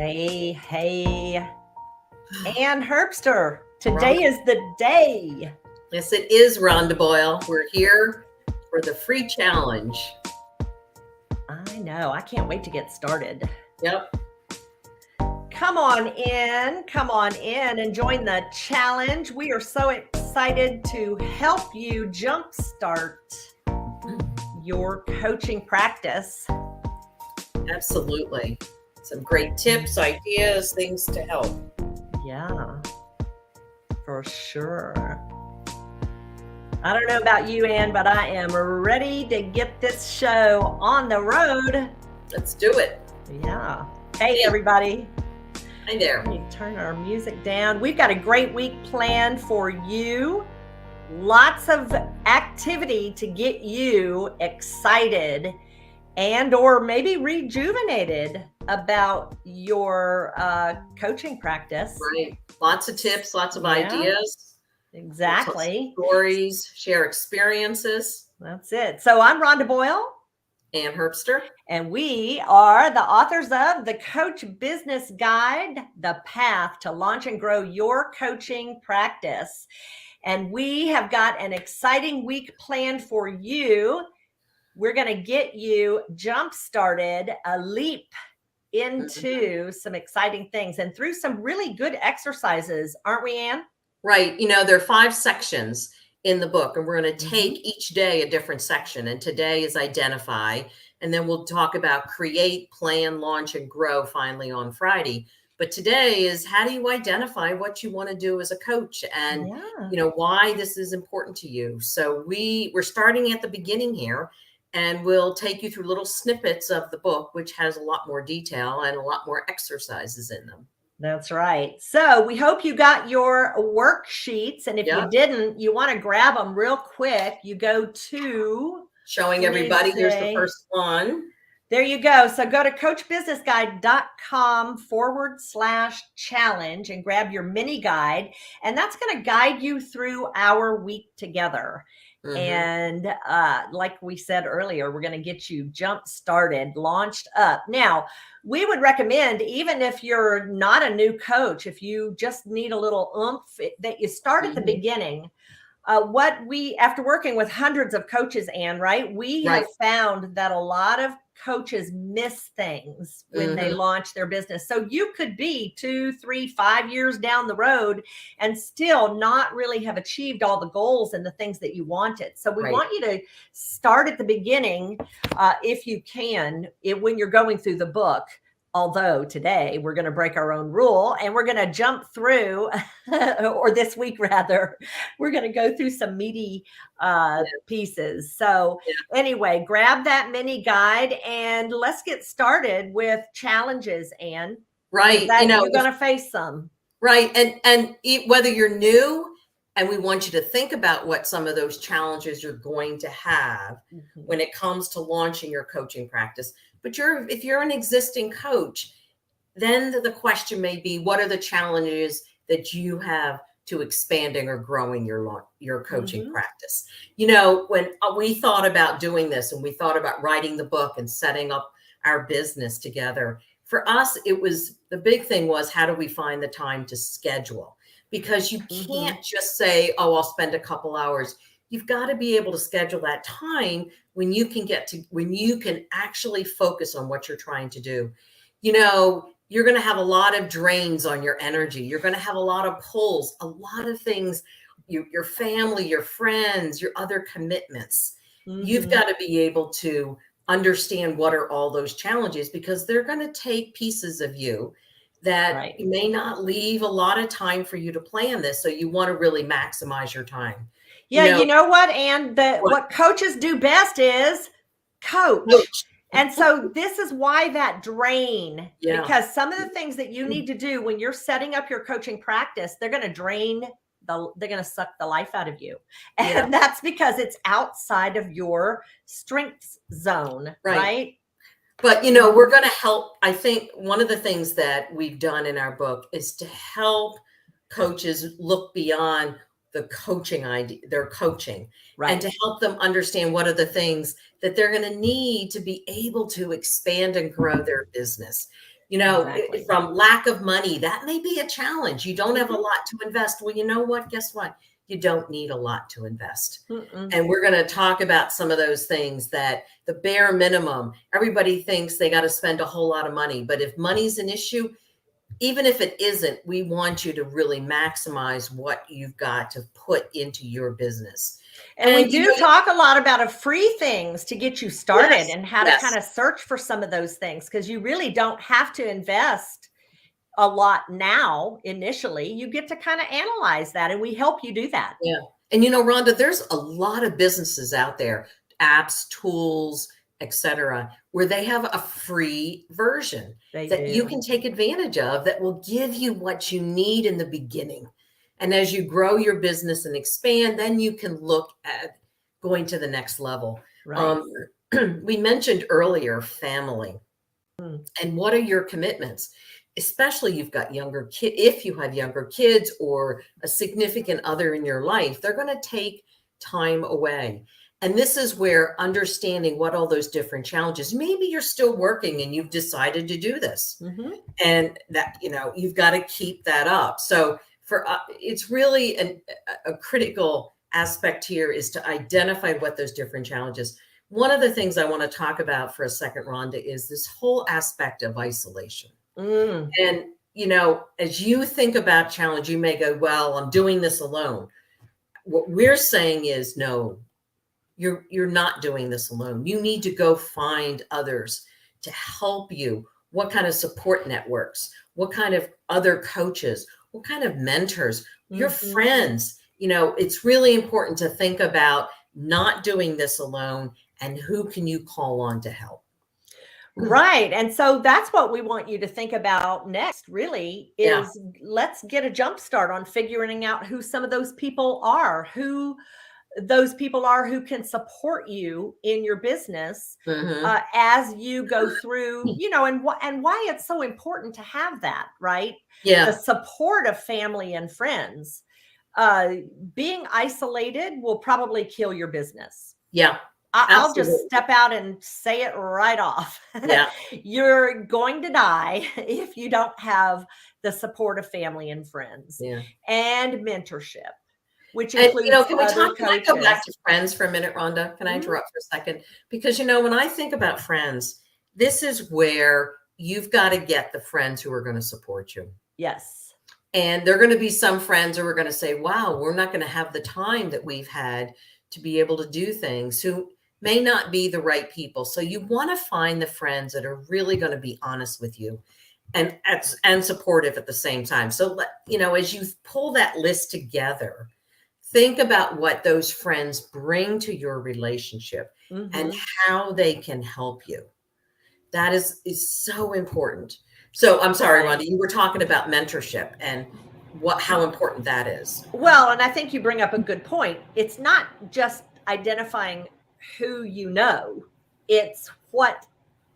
Hey, hey, and Herbster. Today Rhonda, is the day. yes, it is Rhonda Boyle. We're here for the free challenge. I know. I can't wait to get started. Yep. Come on in and join the challenge. We are so excited to help you jumpstart your coaching practice. Absolutely. Some great tips, ideas, things to help. Yeah, for sure. I don't know about you, Ann, but I am ready to get this show on the road. Let's do it. Yeah. Hey, everybody. Hi there. Let me turn our music down. We've got a great week planned for you. Lots of activity to get you excited and or maybe rejuvenated about your coaching practice. Right. Lots of tips, lots of ideas. Exactly. We'll tell stories, share experiences. That's it. So I'm Rhonda Boyle. And Herbster. And we are the authors of the Coach Business Guide, The Path to Launch and Grow Your Coaching Practice. And we have got an exciting week planned for you. We're going to get you jump-started, a leap into some exciting things and through some really good exercises, aren't we, Ann? Right. You know, there are 5 sections in the book, and we're going to take each day a different section. And today is identify. And then we'll talk about create, plan, launch, and grow finally on Friday. But today is how do you identify what you want to do as a coach and, you know, why this is important to you. So we're starting at the beginning here, and we'll take you through little snippets of the book, which has a lot more detail and a lot more exercises in them. That's right. So we hope you got your worksheets. And if you didn't, you want to grab them real quick. You go to showing everybody. Here's the first one. There you go. So go to coachbusinessguide.com/challenge and grab your mini guide. And that's going to guide you through our week together. And like we said earlier, we're going to get you jump started, launched up. Now, we would recommend, even if you're not a new coach, if you just need a little oomph, that you start at the beginning. After working with hundreds of coaches, Ann, right? We have found that a lot of coaches miss things when they launch their business. So you could be 2, 3, 5 years down the road and still not really have achieved all the goals and the things that you wanted. So we want you to start at the beginning, if you can, when you're going through the book. Although today we're going to break our own rule and we're going to jump through, or this week rather, we're going to go through some meaty pieces. So anyway, grab that mini guide and let's get started with challenges, Ann. Right. You know, you're going to face some. Right. And whether you're new, and we want you to think about what some of those challenges you're going to have when it comes to launching your coaching practice. But if you're an existing coach, then the question may be, what are the challenges that you have to expanding or growing your coaching practice? You know, when we thought about doing this and we thought about writing the book and setting up our business together, for us, the big thing was, how do we find the time to schedule? Because you can't just say, oh, I'll spend a couple hours. You've got to be able to schedule that time when you can actually focus on what you're trying to do. You know, you're going to have a lot of drains on your energy. You're going to have a lot of pulls, a lot of things, your family, your friends, your other commitments. You've got to be able to understand what are all those challenges, because they're going to take pieces of you that may not leave a lot of time for you to plan this. So you want to really maximize your time. Yeah, you know what, Ann? What coaches do best is coach. And so this is why that drain, because some of the things that you need to do when you're setting up your coaching practice, they're going to they're going to suck the life out of you. And that's because it's outside of your strengths zone, right? But, you know, we're going to help. I think one of the things that we've done in our book is to help coaches look beyond the coaching idea, their coaching, and to help them understand what are the things that they're going to need to be able to expand and grow their business. Exactly. from lack of money, that may be a challenge. You don't have a Mhm. lot to invest. Well, you know what? Guess what? You don't need a lot to invest. Mm-mm. And we're going to talk about some of those things, that the bare minimum, everybody thinks they got to spend a whole lot of money. But if money's an issue, even if it isn't, we want you to really maximize what you've got to put into your business. And we And, do talk a lot about free things to get you started yes, and how to kind yes, of search for some of those things, because you really don't have to invest a lot now initially. You get to kind of analyze that, and we help you do that. yeah. And Rhonda, there's a lot of businesses out there, apps, tools, etc., where they have a free version They that you do. can take advantage of that will give you what you need in the beginning. And as you grow your business and expand, then you can look at going to the next level. Right. We mentioned earlier family. Mm. And what are your commitments? Especially you've got younger kids, if you have younger kids or a significant other in your life, they're going to take time away. And this is where understanding what all those different challenges, maybe you're still working and you've decided to do this, Mhm. and that, you've got to keep that up. So for it's really a critical aspect here is to identify what those different challenges. One of the things I want to talk about for a second, Rhonda, is this whole aspect of isolation. Mm. And, as you think about challenge, you may go, well, I'm doing this alone. What we're saying is, no, you're not doing this alone. You need to go find others to help you. What kind of support networks? What kind of other coaches? What kind of mentors? Your Mhm. friends. It's really important to think about not doing this alone, and who can you call on to help? Right. And so that's what we want you to think about next, really, Yeah. is let's get a jump start on figuring out who some of those people are, who those people are who can support you in your business Hmm. as you go through, and why it's so important to have that, right? The Yeah. support of family and friends. Uh, Being isolated will probably kill your business. Yeah. I'll just Absolutely. step out and say it right off. Yeah. You're going to die if you don't have the support of family and friends Yeah. and mentorship, which And, includes can other I go back coaches. to friends for a minute, Rhonda? Can I Mhm. interrupt for a second? Because, when I think about friends, this is where you've got to get the friends who are going to support you. Yes. And there are going to be some friends who are going to say, wow, we're not going to have the time that we've had to be able to do things, who may not be the right people. So you want to find the friends that are really going to be honest with you and supportive at the same time. So, as you pull that list together, think about what those friends bring to your relationship and Mhm. how they can help you. That is so important. So I'm sorry, Right. Rhonda, you were talking about mentorship and how important that is. Well, and I think you bring up a good point. It's not just identifying who you know, it's what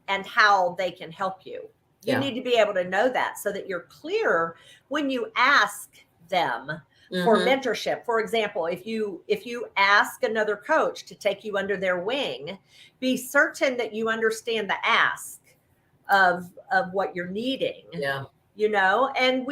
and how they can help you. You Yeah. need to be able to know that so that you're clear when you ask them for Hmm. mentorship. For example, if you ask another coach to take you under their wing, be certain that you understand the ask of what you're needing, Yeah. and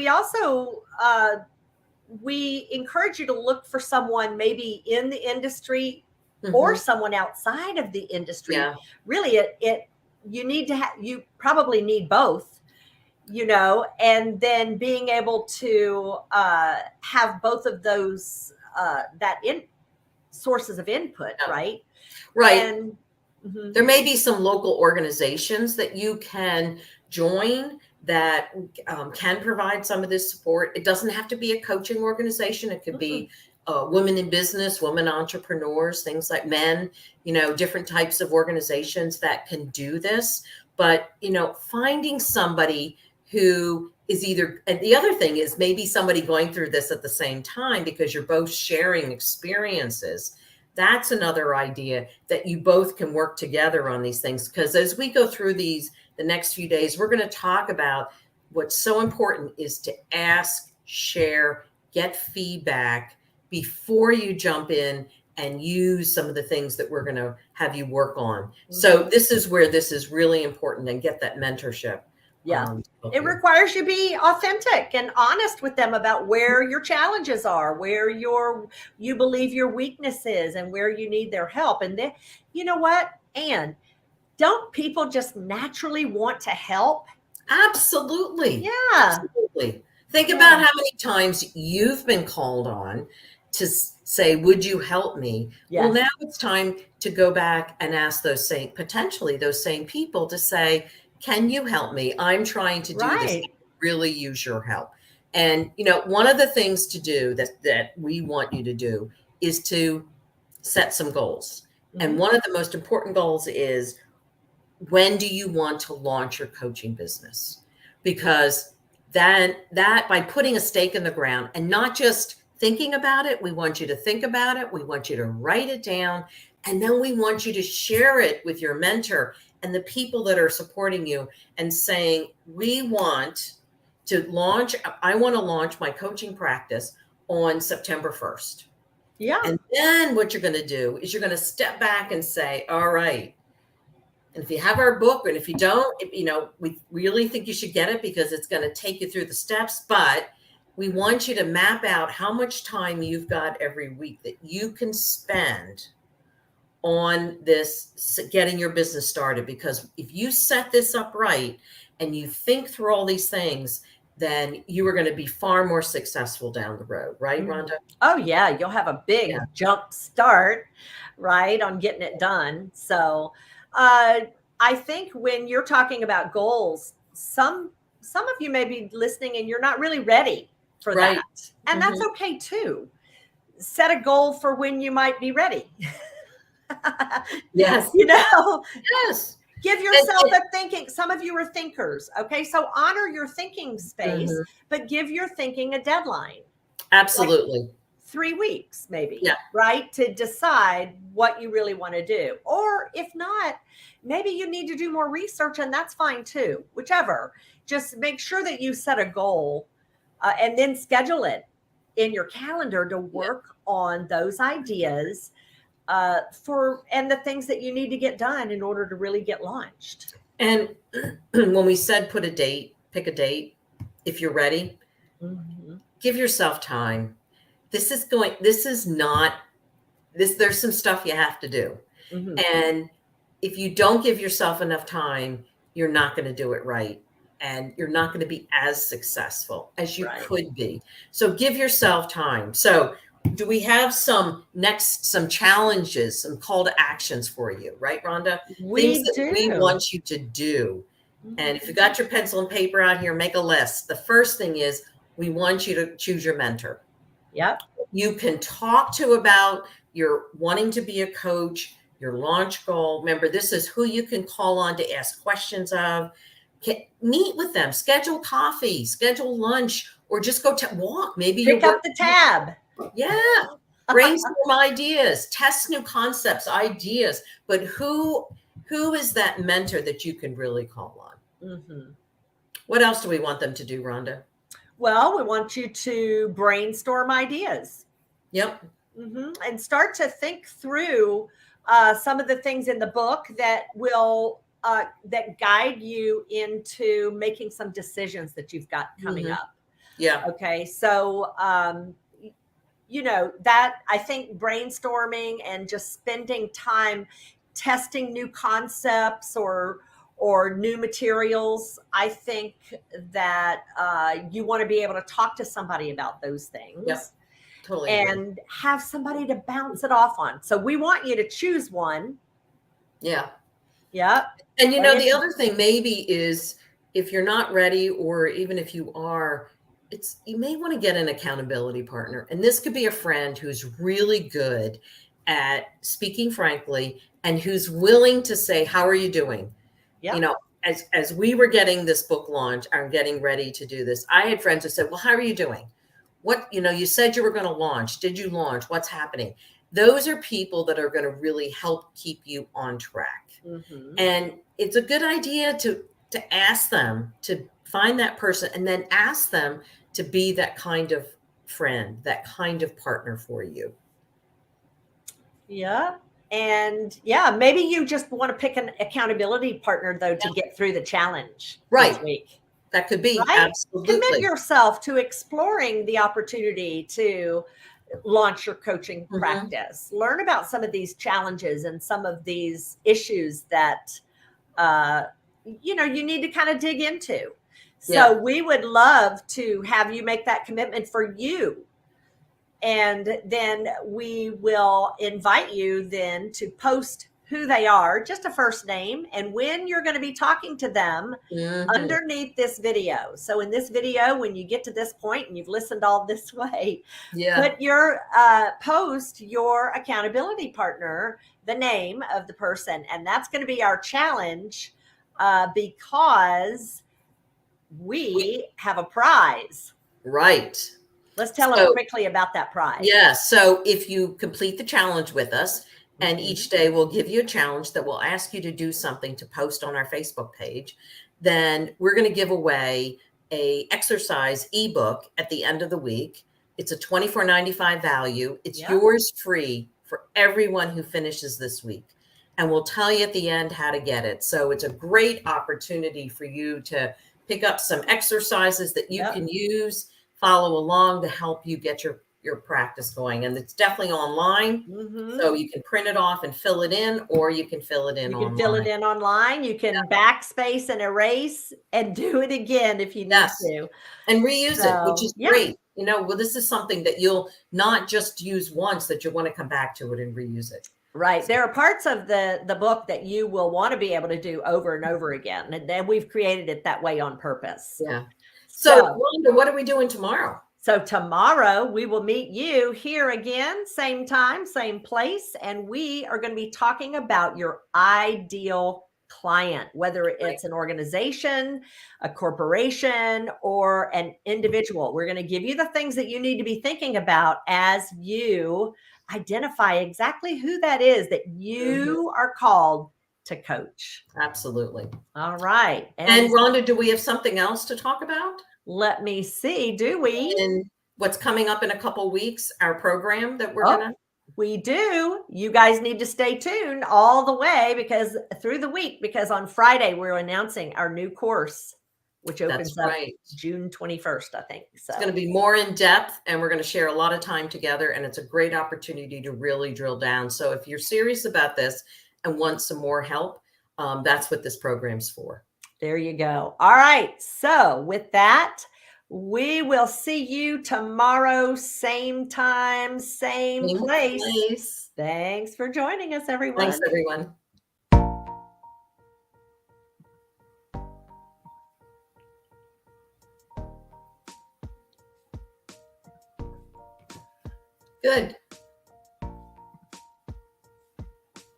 we encourage you to look for someone maybe in the industry or Hmm. someone outside of the industry. Yeah. Really, it you need to have you probably need both, and then being able to have both of those that in sources of input, Yeah. right? Right. And mhm, There may be some local organizations that you can join that can provide some of this support. It doesn't have to be a coaching organization. It could mm-mm, be women in business, women entrepreneurs, things like men, different types of organizations that can do this. But, finding somebody who is either, and the other thing is maybe somebody going through this at the same time because you're both sharing experiences. That's another idea, that you both can work together on these things. Because as we go through the next few days, we're going to talk about what's so important is to ask, share, get feedback before you jump in and use some of the things that we're going to have you work on. So mhm. this is where this is really important, and get that mentorship. Yeah. help It you. requires you to be authentic and honest with them about where your challenges are, where you believe your weakness is, and where you need their help. And then, you know what? And don't people just naturally want to help? Absolutely. Yeah. Absolutely. Think about Yeah. how many times you've been called on to say, would you help me? Well, Yes. now it's time to go back and ask potentially those same people to say, can you help me? I'm trying to do this. Right. I really use your help. And, one of the things to do that we want you to do is to set some goals. And Mhm. one of the most important goals is, when do you want to launch your coaching business? Because that by putting a stake in the ground and not just thinking about it, we want you to think about it, we want you to write it down, and then we want you to share it with your mentor and the people that are supporting you, and saying, I want to launch my coaching practice on September 1st. Yeah. And then what you're going to do is you're going to step back and say, all right, and if you have our book, and if you don't, we really think you should get it, because it's going to take you through the steps. But we want you to map out how much time you've got every week that you can spend on this, getting your business started. Because if you set this up right and you think through all these things, then you are going to be far more successful down the road. Right, Mhm. Rhonda? Oh, yeah. You'll have a Yeah. big jump start, right, on getting it done. So, uh, I think when you're talking about goals, some of you may be listening and you're not really ready for Right. that. And that's Mhm. okay too. Set a goal for when you might be ready. Yes. You know, Yes. give And, yourself a thinking. Some of you are thinkers. Okay. So honor your thinking space, mhm. but give your thinking a deadline. Like Absolutely. 3 weeks, maybe, Yeah. right? To decide what you really want to do. Or if not, maybe you need to do more research, and that's fine too, whichever. Just make sure that you set a goal and then schedule it in your calendar to Yeah. work on those ideas and the things that you need to get done in order to really get launched. And when we said pick a date, if you're ready, Mhm. give yourself time. This is not, there's some stuff you have to do. Mhm. And if you don't give yourself enough time, you're not going to do it right. And you're not going to be as successful as you Right. could be. So give yourself time. So do we have some challenges, some call to actions for you, right, Rhonda? Things We that we do. want you to do. And if you Mhm. got your pencil and paper out here, make a list. The first thing is, we want you to choose your mentor. Yep. You can talk to about your wanting to be a coach, your launch goal. Remember, this is who you can call on to ask questions of. Meet with them, schedule coffee, schedule lunch, or just go walk. Maybe you're Pick up working. the tab. Yeah. Brainstorm ideas, test new concepts, ideas. But who is that mentor that you can really call on? Mhm. What else do we want them to do, Rhonda? Well, we want you to brainstorm ideas. Yep. And start to think through some of the things in the book that will that guide you into making some decisions that you've got coming Hmm. up. Yeah. Okay, so that I think brainstorming and just spending time testing new concepts or new materials. I think that you want to be able to talk to somebody about those Yep. things Totally agree. and have somebody to bounce it off on. So we want you to choose one. Yeah. Yep. And And the it's other thing maybe is, if you're not ready, or even if you are, you may want to get an accountability partner. And this could be a friend who's really good at speaking frankly, and who's willing to say, how are you doing? You yep. know, as we were getting this book launched, I'm getting ready to do this, I had friends who said, well, how are you doing? What, you said you were going to launch. Did you launch? What's happening? Those are people that are going to really help keep you on track. Hmm. And it's a good idea to ask them, to find that person, and then ask them to be that kind of friend, that kind of partner for you. Yeah. And yeah, maybe you just want to pick an accountability partner though to get through the challenge each Right. week. That could be. Right? Commit Absolutely. yourself to exploring the opportunity to launch your coaching Mhm. practice. Learn about some of these challenges and some of these issues that uh, you need to kind of dig into. So Yeah. we would love to have you make that commitment for you. And then we will invite you then to post who they are, just a first name, and when you're going to be talking to them Mhm. underneath this video. So in this video, when you get to this point and you've listened all this way, Yeah. put your post your accountability partner, the name of the person, and that's going to be our challenge because we have a prize. Right. Let's tell them So, quickly about that prize. yeah. So if you complete the challenge with us, and Mhm. each day we'll give you a challenge that will ask you to do something to post on our Facebook page, then we're going to give away a exercise ebook at the end of the week. It's a $24.95 value. It's Yep. yours free for everyone who finishes this week. And we'll tell you at the end how to get it. So it's a great opportunity for you to pick up some exercises that you Yep. can use, follow along to help you get your practice going. And it's definitely online. Mhm. So you can print it off and fill it in, or you can fill it in You can fill it online. in online. You can backspace and erase and do it again if you need Yes. to. And reuse it, which So, is yeah, great. Well, this is something that you'll not just use once, that you want to come back to it and reuse it. right. There are parts of the book that you will want to be able to do over and over again, and then we've created it that way on purpose. Yeah. So, So, Rhonda, what are we doing tomorrow? so tomorrow we will meet you here again, same time, same place, and we are going to be talking about your ideal client, whether Right. it's an organization, a corporation, or an individual. We're going to give you the things that you need to be thinking about as you identify exactly who that is that Mhm. you are called to coach. Absolutely. All right. And And Rhonda, do we have something else to talk about? let me see, do we? And what's coming up in a couple weeks, our program that we're Oh, gonna. we do. You guys need to stay tuned all the way because through the week, because on Friday we're announcing our new course, which That's opens up right. June 21st, I think. It's going to So be more in depth, and we're going to share a lot of time together, and it's a great opportunity to really drill down. So if you're serious about this and want some more help, that's what this program's for. there you go. All right. So with that, we will see you tomorrow, same time, same Same place. place. Thanks for joining us, Thanks, everyone. everyone. Good.